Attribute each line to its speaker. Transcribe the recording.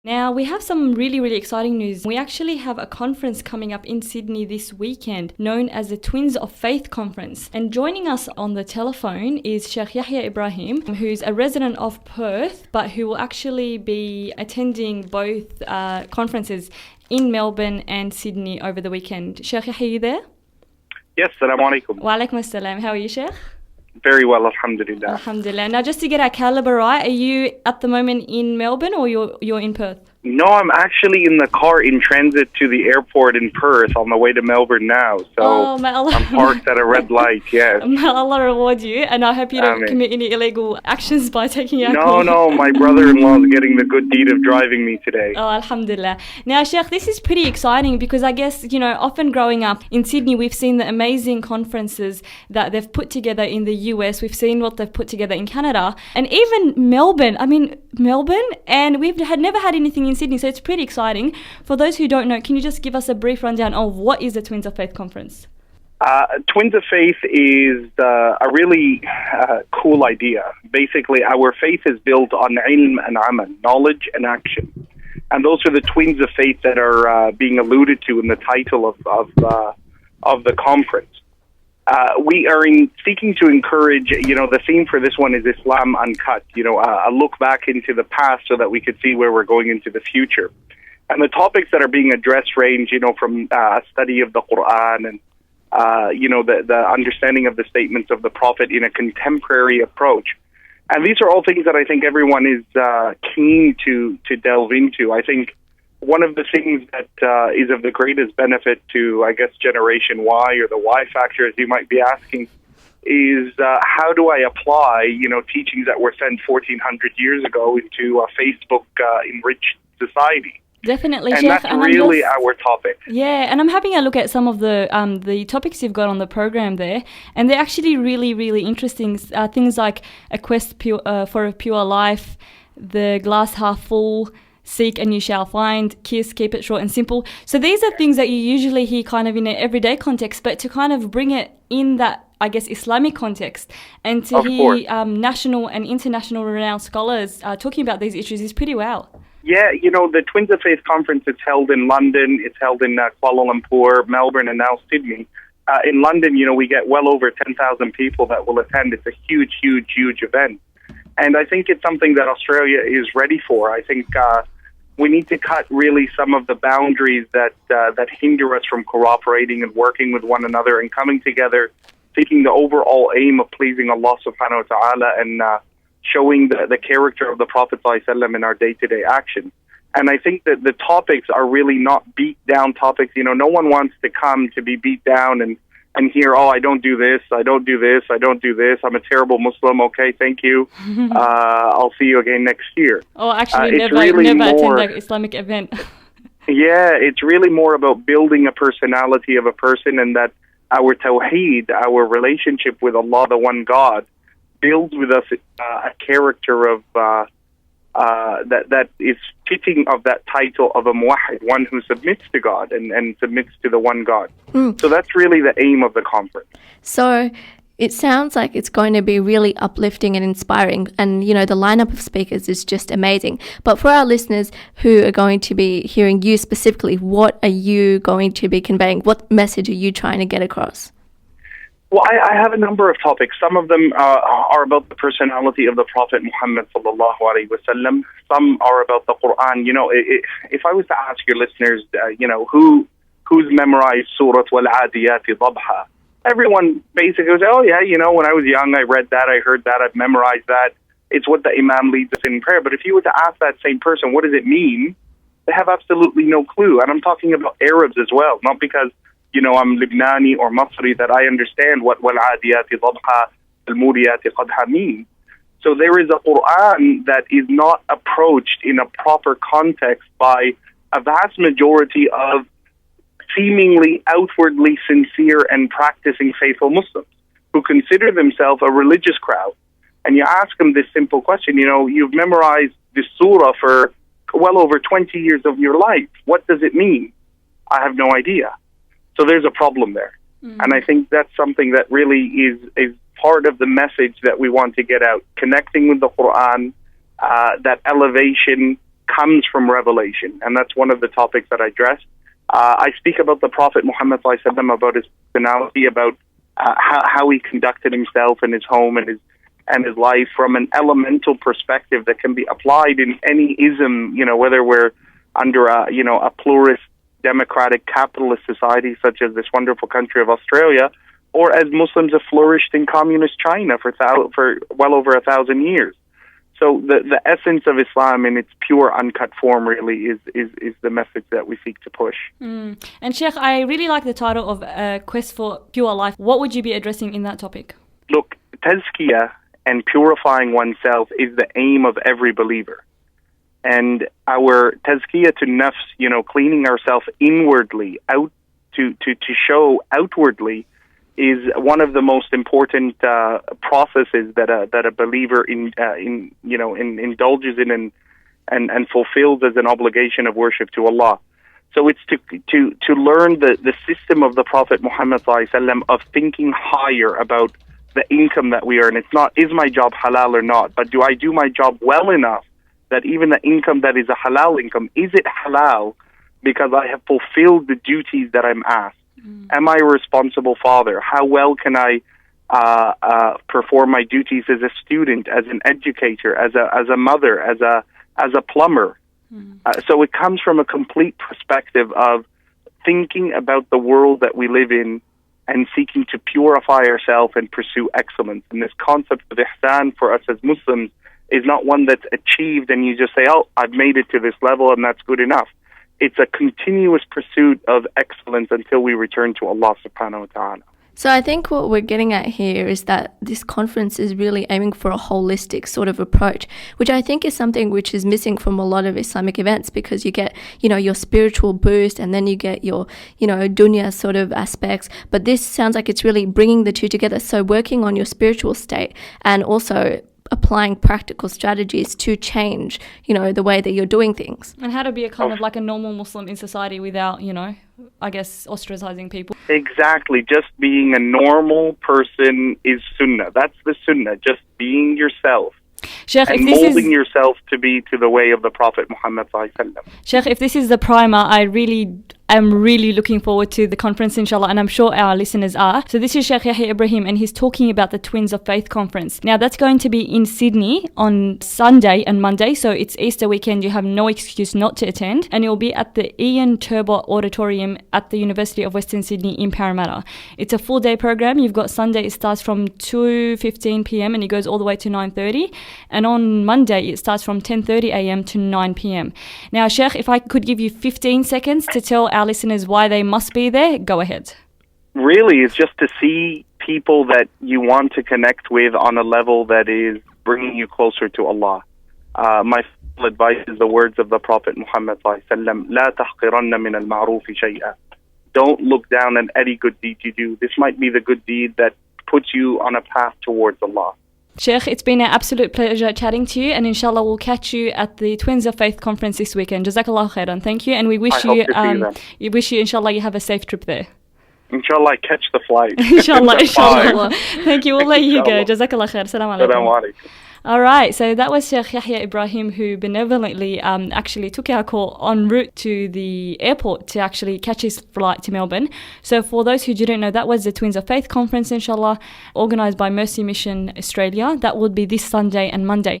Speaker 1: Now, we have some really exciting news. We actually have a conference coming up in Sydney this weekend known as the Twins of Faith Conference. And joining us on the telephone is Sheikh Yahya Ibrahim, who's a resident of Perth, but who will actually be attending both conferences in Melbourne and Sydney over the weekend. Sheikh Yahya, are you there?
Speaker 2: Yes, Assalamu alaikum.
Speaker 1: Wa alaikum assalam. How are you, Sheikh?
Speaker 2: Very well, alhamdulillah.
Speaker 1: Alhamdulillah. Now, just to get our caliber right, are you at the moment in Melbourne or you're in Perth?
Speaker 2: No, I'm actually in the car in transit to the airport in Perth on the way to Melbourne now. So I'm parked at a red light, yes.
Speaker 1: May Allah reward you, and I hope you don't commit any illegal actions by taking alcohol.
Speaker 2: No, my brother-in-law is getting the good deed of driving me today.
Speaker 1: Oh, alhamdulillah. Now, Sheikh, this is pretty exciting because I guess, often growing up in Sydney, we've seen the amazing conferences that they've put together in the US. We've seen what they've put together in Canada and even Melbourne. And we've never had anything in Sydney, so it's pretty exciting. For those who don't know, can you just give us a brief rundown of what is the Twins of Faith Conference?
Speaker 2: Twins of Faith is a really cool idea. Basically, our faith is built on ilm and amal, knowledge and action. And those are the twins of faith that are being alluded to in the title of the conference. We are seeking to encourage, the theme for this one is Islam Uncut, a look back into the past so that we could see where we're going into the future. And the topics that are being addressed range, from a study of the Quran and, the understanding of the statements of the Prophet in a contemporary approach. And these are all things that I think everyone is keen to delve into. I think one of the things that is of the greatest benefit to, I guess, Generation Y or the Y factor, as you might be asking, is how do I apply, teachings that were sent 1,400 years ago into a Facebook-enriched society?
Speaker 1: Definitely,
Speaker 2: and
Speaker 1: Sheikh.
Speaker 2: That's really our topic.
Speaker 1: Yeah, and I'm having a look at some of the topics you've got on the program there, and they're actually really interesting. Things like a quest for a pure life, the glass half full, seek and you shall find, kiss, keep it short and simple. So these are things that you usually hear kind of in an everyday context, but to kind of bring it in that, I guess, Islamic context and to hear national and international renowned scholars talking about these issues is pretty wow.
Speaker 2: Yeah, the Twins of Faith Conference is held in London, it's held in Kuala Lumpur, Melbourne, and now Sydney. In London, we get well over 10,000 people that will attend. It's a huge event. And I think it's something that Australia is ready for. I think we need to cut really some of the boundaries that hinder us from cooperating and working with one another and coming together, seeking the overall aim of pleasing Allah subhanahu wa ta'ala and showing the character of the Prophet ﷺ in our day-to-day action. And I think that the topics are really not beat-down topics. No one wants to come to be beat down and hear, I don't do this, I don't do this, I don't do this, I'm a terrible Muslim, okay, thank you, I'll see you again next year.
Speaker 1: Actually, never attend an Islamic event.
Speaker 2: Yeah, it's really more about building a personality of a person, and that our tawheed, our relationship with Allah, the one God, builds with us a character of that is fitting of that title of a muwahhid, one who submits to God and submits to the one God. So that's really the aim of the conference.
Speaker 3: So it sounds like it's going to be really uplifting and inspiring, and the lineup of speakers is just amazing. But for our listeners who are going to be hearing you specifically, what are you going to be conveying? What message are you trying to get across?
Speaker 2: Well, I have a number of topics. Some of them are about the personality of the Prophet Muhammad sallallahu alaihi wasallam. Some are about the Quran. If I was to ask your listeners, who's memorized Surah Wal-Adiyati Dabha, everyone basically would say, when I was young, I read that, I heard that, I've memorized that. It's what the Imam leads us in prayer. But if you were to ask that same person, what does it mean? They have absolutely no clue. And I'm talking about Arabs as well, not because I'm Lebanese or Masri, that I understand what wal-adiyati dhabha, al-muriyati qadha mean. So there is a Quran that is not approached in a proper context by a vast majority of seemingly outwardly sincere and practicing faithful Muslims who consider themselves a religious crowd. And you ask them this simple question, you've memorized this surah for well over 20 years of your life. What does it mean? I have no idea. So there's a problem there. And I think that's something that really is part of the message that we want to get out, connecting with the Quran, that elevation comes from revelation, and that's one of the topics that I address. I speak about the Prophet Muhammad ﷺ, about his personality, about how he conducted himself in his home and his life from an elemental perspective that can be applied in any ism, whether we're under a pluralist, democratic, capitalist society such as this wonderful country of Australia, or as Muslims have flourished in communist China for well over 1,000 years. So the essence of Islam in its pure, uncut form really is the message that we seek to push.
Speaker 1: And Sheikh, I really like the title of Quest for Pure Life. What would you be addressing in that topic?
Speaker 2: Look, tazkiyah and purifying oneself is the aim of every believer. And our tazkiyah to nafs, cleaning ourselves inwardly, out to show outwardly, is one of the most important processes that a believer indulges in and fulfills as an obligation of worship to Allah. So it's to learn the system of the Prophet Muhammad ﷺ of thinking higher about the income that we earn. It's not, is my job halal or not, but do I do my job well enough that even the income that is a halal income, is it halal because I have fulfilled the duties that I'm asked? Am I a responsible father? How well can I perform my duties as a student, as an educator, as a mother, as a plumber? So it comes from a complete perspective of thinking about the world that we live in and seeking to purify ourselves and pursue excellence. And this concept of ihsan for us as Muslims is not one that's achieved and you just say, oh, I've made it to this level and that's good enough. It's a continuous pursuit of excellence until we return to Allah subhanahu wa ta'ala.
Speaker 3: So I think what we're getting at here is that this conference is really aiming for a holistic sort of approach, which I think is something which is missing from a lot of Islamic events, because you get, your spiritual boost and then you get your, dunya sort of aspects. But this sounds like it's really bringing the two together. So working on your spiritual state and also applying practical strategies to change, the way that you're doing things.
Speaker 1: And how to be a kind of like a normal Muslim in society without, I guess, ostracizing people.
Speaker 2: Exactly. Just being a normal person is sunnah. That's the sunnah. Just being yourself.
Speaker 1: Sheikh,
Speaker 2: and molding yourself to be to the way of the Prophet Muhammad ﷺ.
Speaker 1: Sheikh, if this is the primer, I am really looking forward to the conference, inshallah, and I'm sure our listeners are. So this is Sheikh Yahya Ibrahim, and he's talking about the Twins of Faith conference. Now, that's going to be in Sydney on Sunday and Monday, so it's Easter weekend. You have no excuse not to attend, and it'll be at the Ian Turbot Auditorium at the University of Western Sydney in Parramatta. It's a full-day program. You've got Sunday, it starts from 2:15 p.m. and it goes all the way to 9:30. And on Monday, it starts from 10:30 a.m. to 9 p.m. Now, Sheikh, if I could give you 15 seconds to tell our listeners why they must be there, go ahead.
Speaker 2: Really, it's just to see people that you want to connect with on a level that is bringing you closer to Allah. My full advice is the words of the Prophet Muhammad ﷺ, لا تحقرن من المعروف شيئا. Don't look down on any good deed you do. This might be the good deed that puts you on a path towards Allah.
Speaker 1: Sheikh, it's been an absolute pleasure chatting to you, and inshallah we'll catch you at the Twins of Faith conference this weekend. Jazakallah khairan. Thank you, and we wish you inshallah you have a safe trip there.
Speaker 2: Inshallah I catch the flight.
Speaker 1: inshallah. Thank you. We'll let you go. Jazakallah khair. Assalamu alaikum. All right, so that was Sheikh Yahya Ibrahim, who benevolently actually took our call en route to the airport to actually catch his flight to Melbourne. So for those who didn't know, that was the Twins of Faith conference, inshallah, organised by Mercy Mission Australia. That would be this Sunday and Monday.